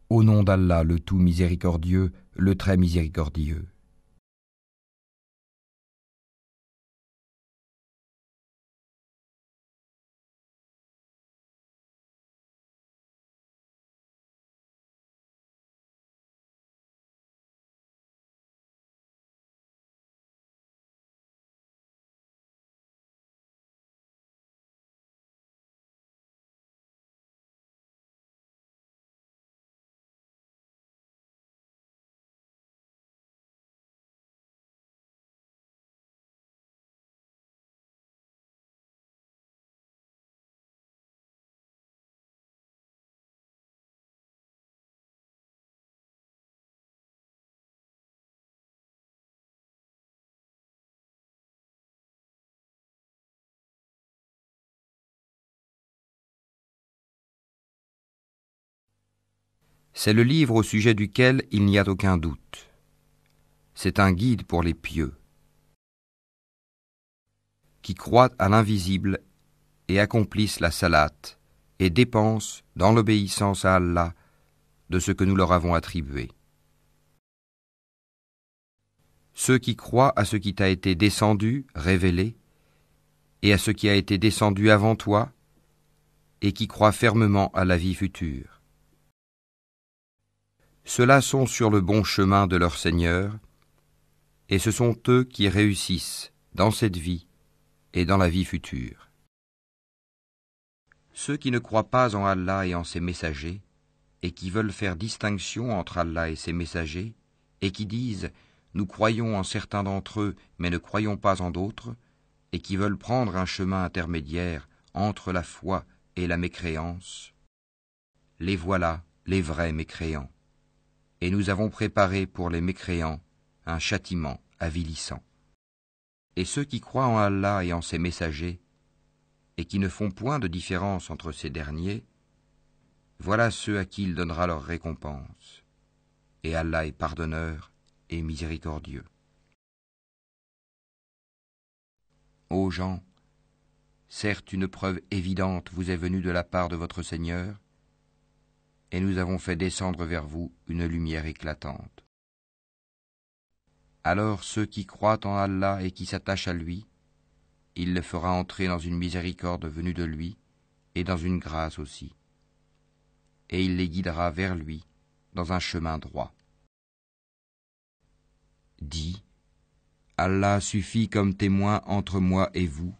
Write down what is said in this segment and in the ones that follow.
Au nom d'Allah, le tout miséricordieux, le très miséricordieux. C'est le livre au sujet duquel il n'y a aucun doute. C'est un guide pour les pieux, qui croient à l'invisible et accomplissent la salate et dépensent, dans l'obéissance à Allah, de ce que nous leur avons attribué. Ceux qui croient à ce qui t'a été descendu, révélé, et à ce qui a été descendu avant toi, et qui croient fermement à la vie future. Ceux-là sont sur le bon chemin de leur Seigneur, et ce sont eux qui réussissent dans cette vie et dans la vie future. Ceux qui ne croient pas en Allah et en ses messagers, et qui veulent faire distinction entre Allah et ses messagers, et qui disent « Nous croyons en certains d'entre eux, mais ne croyons pas en d'autres », et qui veulent prendre un chemin intermédiaire entre la foi et la mécréance, les voilà, les vrais mécréants. Et nous avons préparé pour les mécréants un châtiment avilissant. Et ceux qui croient en Allah et en ses messagers, et qui ne font point de différence entre ces derniers, voilà ceux à qui il donnera leur récompense. Et Allah est pardonneur et miséricordieux. Ô gens, certes une preuve évidente vous est venue de la part de votre Seigneur, et nous avons fait descendre vers vous une lumière éclatante. Alors ceux qui croient en Allah et qui s'attachent à lui, il les fera entrer dans une miséricorde venue de lui et dans une grâce aussi. Et il les guidera vers lui dans un chemin droit. Dis, Allah suffit comme témoin entre moi et vous.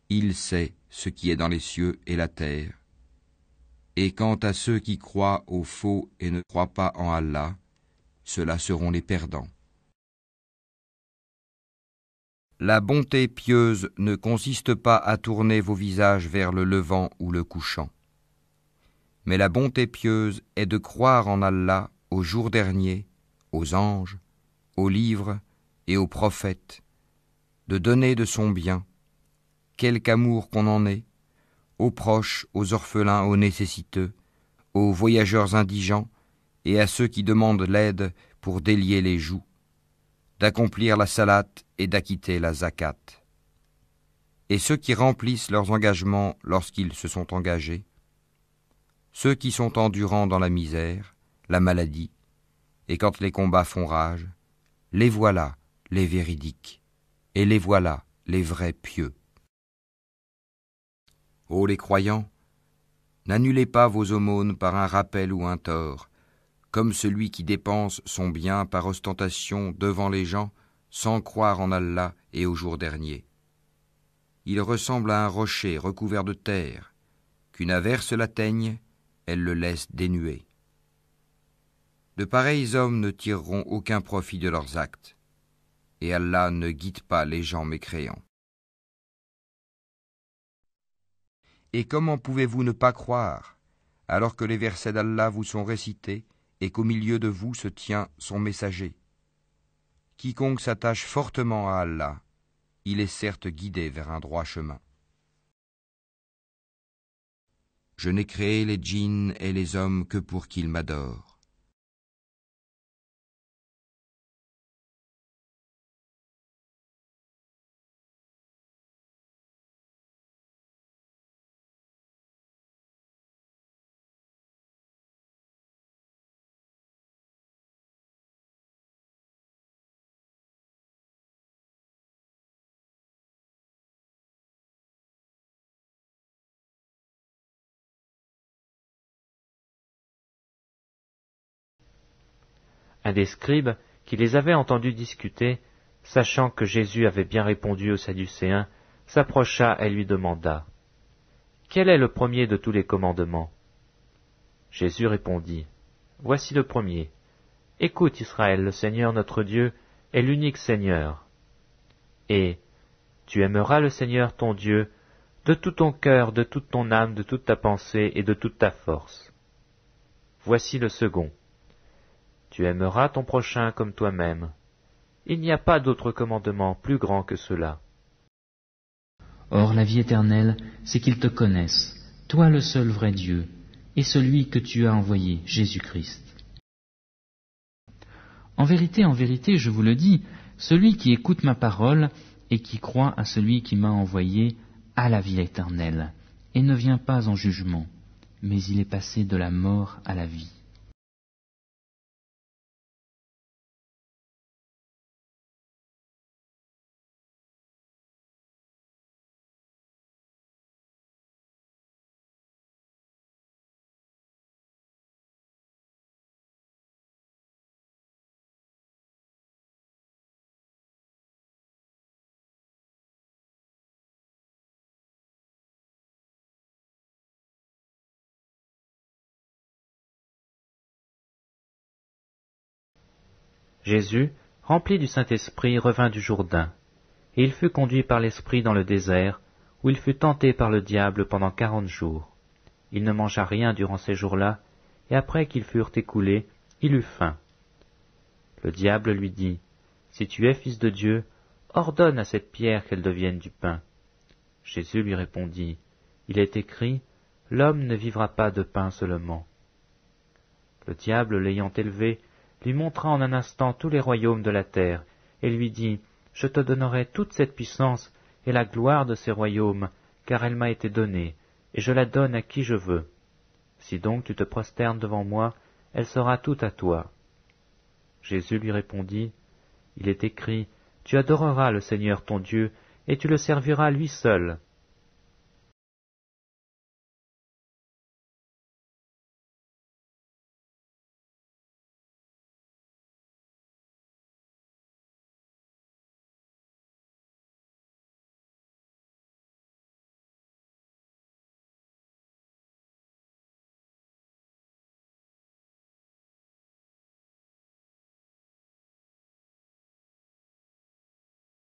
Il sait ce qui est dans les cieux et la terre. Et quant à ceux qui croient au faux et ne croient pas en Allah, ceux-là seront les perdants. La bonté pieuse ne consiste pas à tourner vos visages vers le levant ou le couchant. Mais la bonté pieuse est de croire en Allah au jour dernier, aux anges, aux livres et aux prophètes, de donner de son bien, quelque amour qu'on en ait, aux proches, aux orphelins, aux nécessiteux, aux voyageurs indigents et à ceux qui demandent l'aide pour délier les joues, d'accomplir la salate et d'acquitter la zakat. Et ceux qui remplissent leurs engagements lorsqu'ils se sont engagés, ceux qui sont endurants dans la misère, la maladie, et quand les combats font rage, les voilà, les véridiques, et les voilà, les vrais pieux. Ô les croyants, n'annulez pas vos aumônes par un rappel ou un tort, comme celui qui dépense son bien par ostentation devant les gens, sans croire en Allah et au jour dernier. Il ressemble à un rocher recouvert de terre, qu'une averse l'atteigne, elle le laisse dénué. De pareils hommes ne tireront aucun profit de leurs actes, et Allah ne guide pas les gens mécréants. Et comment pouvez-vous ne pas croire, alors que les versets d'Allah vous sont récités, et qu'au milieu de vous se tient son messager? Quiconque s'attache fortement à Allah, il est certes guidé vers un droit chemin. Je n'ai créé les djinns et les hommes que pour qu'ils m'adorent. Un des scribes, qui les avait entendus discuter, sachant que Jésus avait bien répondu aux Sadducéens, s'approcha et lui demanda « Quel est le premier de tous les commandements ?» Jésus répondit « Voici le premier. Écoute Israël, le Seigneur notre Dieu est l'unique Seigneur. Et tu aimeras le Seigneur ton Dieu de tout ton cœur, de toute ton âme, de toute ta pensée et de toute ta force. Voici le second. Tu aimeras ton prochain comme toi-même. Il n'y a pas d'autre commandement plus grand que cela. » Or la vie éternelle, c'est qu'ils te connaissent, toi le seul vrai Dieu, et celui que tu as envoyé, Jésus-Christ. En vérité, je vous le dis, celui qui écoute ma parole et qui croit à celui qui m'a envoyé a la vie éternelle, et ne vient pas en jugement, mais il est passé de la mort à la vie. Jésus, rempli du Saint-Esprit, revint du Jourdain, et il fut conduit par l'Esprit dans le désert, où il fut tenté par le diable pendant 40 jours. Il ne mangea rien durant ces jours-là, et après qu'ils furent écoulés, il eut faim. Le diable lui dit, « Si tu es fils de Dieu, ordonne à cette pierre qu'elle devienne du pain. » Jésus lui répondit, « Il est écrit, l'homme ne vivra pas de pain seulement. » Le diable, l'ayant élevé, lui montra en un instant tous les royaumes de la terre, et lui dit, « Je te donnerai toute cette puissance et la gloire de ces royaumes, car elle m'a été donnée, et je la donne à qui je veux. Si donc tu te prosternes devant moi, elle sera toute à toi. » Jésus lui répondit, « Il est écrit, tu adoreras le Seigneur ton Dieu, et tu le serviras lui seul.